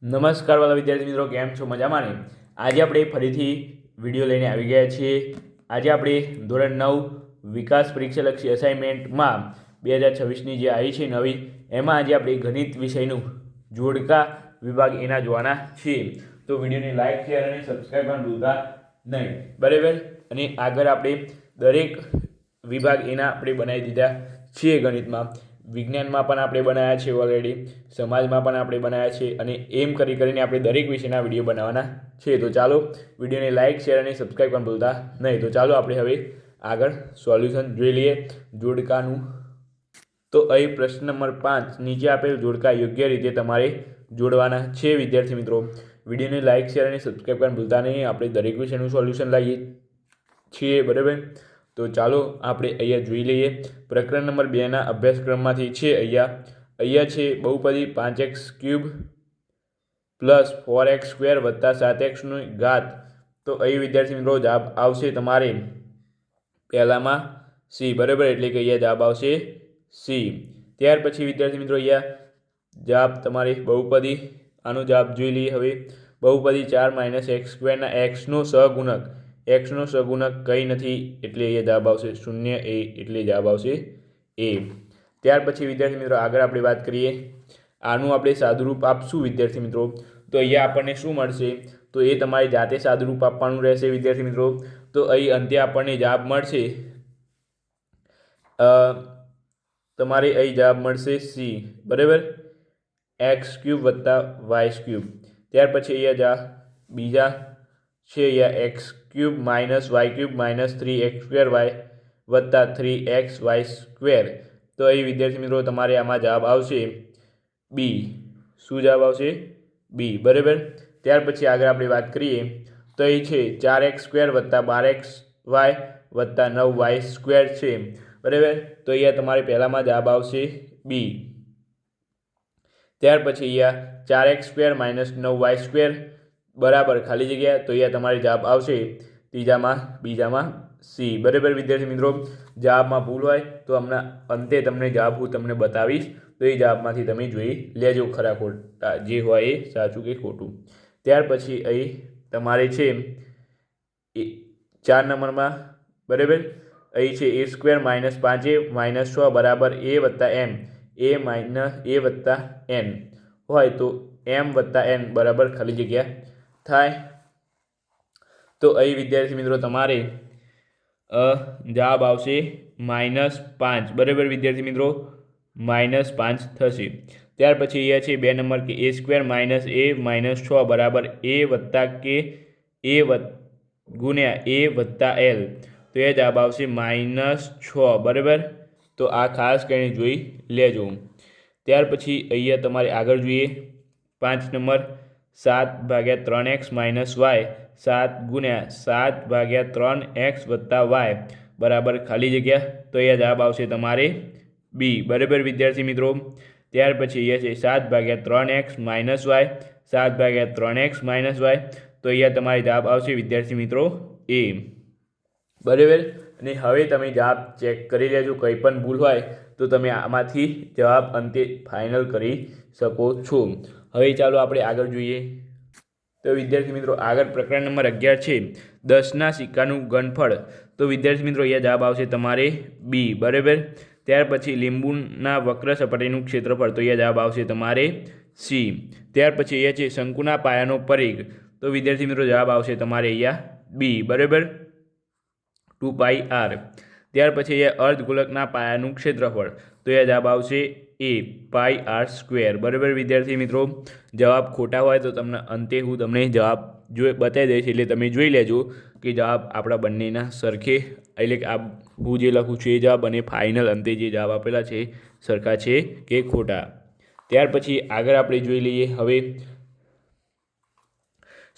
નમસ્કાર વાલા વિદ્યાર્થી મિત્રો, કેમ છો? મજામાં ને? આજે આપણે ફરીથી વિડીયો લઈને આવી ગયા છીએ. આજે આપણે ધોરણ 9 વિકાસ પરીક્ષાલક્ષી અસાઇનમેન્ટમાં 2026ની જે આવી છે નવી, એમાં આજે આપણે ગણિત વિષયનું જોડકા વિભાગ એના જોવાના છીએ. તો વિડીયોને લાઈક, શેર અને સબસ્ક્રાઈબ પણ ભૂલતા નહીં, બરાબર? અને આગળ આપણે દરેક વિભાગ એના આપણે બનાવી દીધા છીએ. ગણિતમાં, વિજ્ઞાનમાં પણ આપણે બનાવ્યા છે ઓલરેડી, સમાજમાં પણ આપણે બનાવ્યા છે, અને એમ કરીને આપણે દરેક વિષયના વિડીયો બનાવવાના છે. તો ચાલો વિડીયોને લાઈક, શેર અને સબસ્ક્રાઈબ પણ ભૂલતા નહીં. તો ચાલો આપણે હવે આગળ સોલ્યુશન જોઈ લઈએ જોડકાનું. તો અહીં પ્રશ્ન નંબર 5, નીચે આપેલ જોડકા યોગ્ય રીતે તમારે જોડવાના છે. વિદ્યાર્થી મિત્રો, વિડીયોને લાઈક, શેર અને સબસ્ક્રાઈબ પણ ભૂલતા નહીં. આપણે દરેક વિષયનું સોલ્યુશન લાવીએ છીએ, બરાબર? તો ચાલો આપણે અહીંયા જોઈ લઈએ. પ્રકરણ નંબર 2ના અભ્યાસક્રમમાંથી છે. અહીંયા છે બહુપદી 5x³ પ્લસ 4x² વત્તા 7xની ઘાત. તો અહીં વિદ્યાર્થી મિત્રો જવાબ આવશે તમારે પહેલામાં સી, બરાબર? એટલે કે અહીંયા જવાબ આવશે સી. ત્યાર પછી વિદ્યાર્થી મિત્રો અહીંયા જવાબ તમારે બહુપદી, આનો જવાબ જોઈ લઈએ હવે. બહુપદી 4 - x² ના એક્સનો સહગુણક, એક્સનો સહગુણક કંઈ નથી એટલે અહીંયા જવાબ આવશે 0 a, એટલે જવાબ આવશે એ. ત્યાર પછી વિદ્યાર્થી મિત્રો આગળ આપણે વાત કરીએ. આનું આપણે સાદુરૂપ આપશું વિદ્યાર્થી મિત્રો. તો અહીંયા આપણને શું મળશે? તો એ તમારી જાતે સાદુરૂપ આપવાનું રહેશે વિદ્યાર્થી મિત્રો. તો અહીં અંતે આપણને જવાબ મળશે, તમારે અહીં જવાબ મળશે સી, બરાબર? x³ વત્તા y³. ત્યાર પછી અહીંયા બીજા છે, અહીંયા x³ - y³ - 3x² વત્તા 3xy². તો અહીં વિદ્યાર્થી મિત્રો તમારે આમાં જવાબ આવશે બી. શું જવાબ આવશે? બી, બરાબર? ત્યાર પછી આગળ આપણે વાત કરીએ. તો અહીં છે 4x² વત્તા 12xy વત્તા 9y² છે, બરાબર? તો અહીંયા તમારે પહેલામાં જવાબ આવશે બી. ત્યાર પછી અહીંયા 4x² - 9y² બરાબર ખાલી જગ્યા. તો અહીંયા તમારે જવાબ આવશે બીજામાં સી, બરાબર વિદ્યાર્થી મિત્રો? જવાબમાં ભૂલ હોય તો હમણાં અંતે તમને જવાબ હું તમને બતાવીશ. તો એ જવાબમાંથી તમે જોઈ લેજો ખરા ખોટા જે હોય એ, સાચું કે ખોટું. ત્યાર પછી અહીં તમારે છે 4 નંબરમાં, બરાબર? અહીં છે a² - 5a - 6 બરાબર a વત્તા m. a વત્તા n હોય તો m વત્તા n બરાબર ખાલી જગ્યા થાય. તો અહીં વિદ્યાર્થી મિત્રો તમારે જવાબ આવશે -5, બરાબર વિદ્યાર્થી મિત્રો? -5 થશે. ત્યાર પછી અહીંયા છે 2 નંબર કે a² - a - 6 બરાબર a વત્તા k ગુણ્યા a વત્તા l. તો એ જવાબ આવશે -6, બરાબર? તો આ ખાસ કરીને જોઈ લેજો. ત્યાર પછી અહીંયા તમારે આગળ જોઈએ 5 નંબર 7/3x - y 7 ગુણ્યા 7/3x વત્તા y બરાબર ખાલી જગ્યા. તો અહીંયા જવાબ આવશે તમારે બી, બરાબર વિદ્યાર્થી મિત્રો? ત્યાર પછી અહીંયા છે 7/3x - y 7/3x - y. તો અહીંયા તમારે જવાબ આવશે વિદ્યાર્થી મિત્રો એ, બરાબર? અને હવે તમે જવાબ ચેક કરી લેજો. કંઈ પણ ભૂલ હોય તો તમે આમાંથી જવાબ અંતે ફાઇનલ કરી શકો છો. હવે ચાલો આપણે આગળ જોઈએ. તો વિદ્યાર્થી મિત્રો આગળ પ્રકરણ નંબર 11 છે 10ના સિક્કાનું ઘનફળ. તો વિદ્યાર્થી મિત્રો અહીંયા જવાબ આવશે તમારે બી, બરાબર? ત્યાર પછી લીંબુના વક્ર સપાટીનું ક્ષેત્રફળ. તો અહીંયા જવાબ આવશે તમારે સી. ત્યાર પછી અહીંયા છે શંકુના પાયાનો પરિઘ. તો વિદ્યાર્થી મિત્રો જવાબ આવશે તમારે અહીંયા બી, બરાબર? 2πr. ત્યાર પછી અહીંયા અર્ધગોલકના પાયાનું ક્ષેત્રફળ. તો અહીંયા જવાબ આવશે a πr², બરાબર વિદ્યાર્થી મિત્રો? જવાબ ખોટા હોય તો તમને અંતે હું તમને જવાબ બતાવી દઈશ, એટલે તમે જોઈ લેજો કે જવાબ આપણા બંનેના સરખે, એટલે કે આ હું જે લખું છું એ જવાબ અને ફાઇનલ અંતે જે જવાબ આપેલા છે સરખા છે કે ખોટા. ત્યાર પછી આગળ આપણે જોઈ લઈએ હવે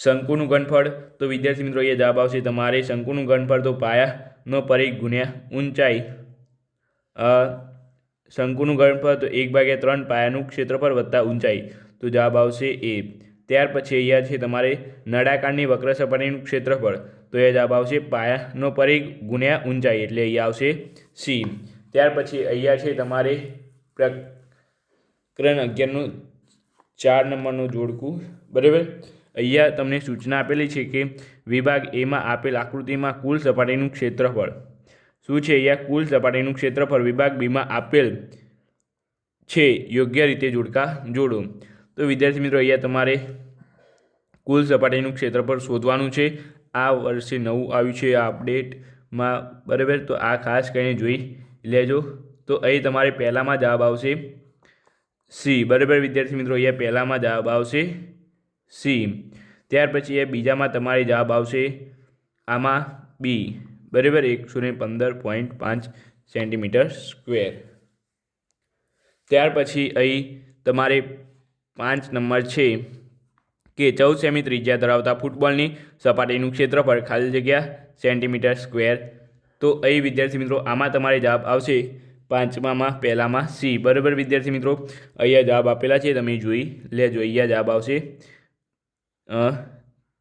શંકુનું ઘનફળ. તો વિદ્યાર્થી મિત્રો અહીંયા જવાબ આવશે તમારે શંકુનું ઘનફળ તો પાયાનો પરિઘ ગુણ્યા ઊંચાઈ. શંકુનું ઘનફળ તો 1/3 પાયાનું ક્ષેત્રફળ વત્તા ઊંચાઈ. તો જવાબ આવશે એ. ત્યાર પછી અહીંયા છે તમારે નળાકારની વક્ર સપાટીનું ક્ષેત્રફળ. તો એ જવાબ આવશે પાયાનો પરિઘ ગુણ્યા ઊંચાઈ, એટલે અહીંયા આવશે સી. ત્યાર પછી અહીંયા છે તમારે પ્રકરણ 11નું 4 નંબરનું જોડકું, બરાબર. અહીંયા તમને સૂચના આપેલી છે કે વિભાગ એમાં આપેલ આકૃતિમાં કુલ સપાટીનું ક્ષેત્રફળ શું છે. અહીંયા કુલ સપાટીનું ક્ષેત્રફળ વિભાગ બીમાં આપેલ છે, યોગ્ય રીતે જોડકા જોડો. તો વિદ્યાર્થી મિત્રો અહીંયા તમારે કુલ સપાટીનું ક્ષેત્રફળ શોધવાનું છે. આ વર્ષે નવું આવ્યું છે આ અપડેટમાં, બરાબર. તો આ ખાસ કરીને જોઈ લેજો. તો અહીં તમારે પહેલામાં જવાબ આવશે સી, બરાબર વિદ્યાર્થી મિત્રો. અહીંયા પહેલામાં જવાબ આવશે સી. ત્યાર પછી એ બીજામાં તમારે જવાબ આવશે આમાં બી, બરાબર, 115.5 સેન્ટીમીટર સ્ક્વેર. ત્યાર પછી અહીં તમારે 5 નંબર છે કે 14 સેમી ત્રિજ્યા ધરાવતા ફૂટબોલની સપાટીનું ક્ષેત્રફળ ખાલી જગ્યા સેન્ટીમીટર સ્ક્વેર. તો અહીં વિદ્યાર્થી મિત્રો આમાં તમારે જવાબ આવશે પાંચમામાં પહેલામાં સી, બરાબર વિદ્યાર્થી મિત્રો. અહીંયા જવાબ આપેલા છે, તમે જોઈ લેજો. અહીંયા જવાબ આવશે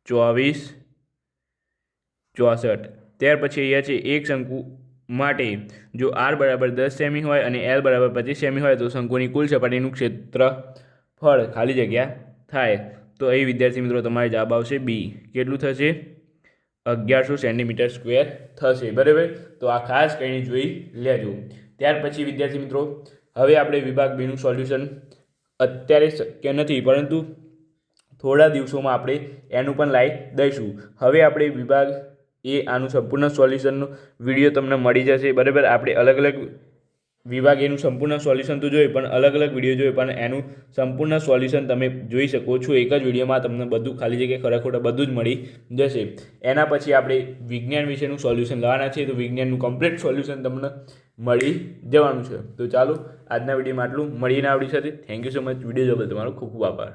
24/64. ત્યાર પછી અહીંયા છે એક શંકુ માટે જો આર બરાબર 10 સેમી હોય અને એલ બરાબર 25 સેમી હોય તો શંકુની કુલ સપાટીનું ક્ષેત્રફળ ખાલી જગ્યા થાય. તો અહીં વિદ્યાર્થી મિત્રો તમારે જવાબ આવશે બી. કેટલું થશે? 1100 સેન્ટીમીટર સ્ક્વેર થશે, બરાબર. તો આ ખાસ કરીને જોઈ લેજો. ત્યાર પછી વિદ્યાર્થી મિત્રો હવે આપણે વિભાગ બીનું સોલ્યુશન અત્યારે શક્ય નથી, પરંતુ થોડા દિવસોમાં આપણે એનું પણ લાવી દઈશું. હવે આપણે વિભાગ એ આનું સંપૂર્ણ સોલ્યુશનનો વિડીયો તમને મળી જશે, બરાબર. આપણે અલગ અલગ વિભાગ એનું સંપૂર્ણ સોલ્યુશન તો જોઈએ, પણ અલગ અલગ વિડીયો જોઈએ, પણ એનું સંપૂર્ણ સોલ્યુશન તમે જોઈ શકો છો. એક જ વિડીયોમાં તમને બધું ખાલી જગ્યાએ ખરા ખોટા બધું જ મળી જશે. એના પછી આપણે વિજ્ઞાન વિશેનું સોલ્યુશન લાવવાના છે, તો વિજ્ઞાનનું કમ્પ્લીટ સોલ્યુશન તમને મળી જવાનું છે. તો ચાલો આજના વિડીયોમાં આટલું. મળીને આપણી સાથે. Thank you so much. Video જોવા બદલ તમારો ખૂબ ખૂબ આભાર.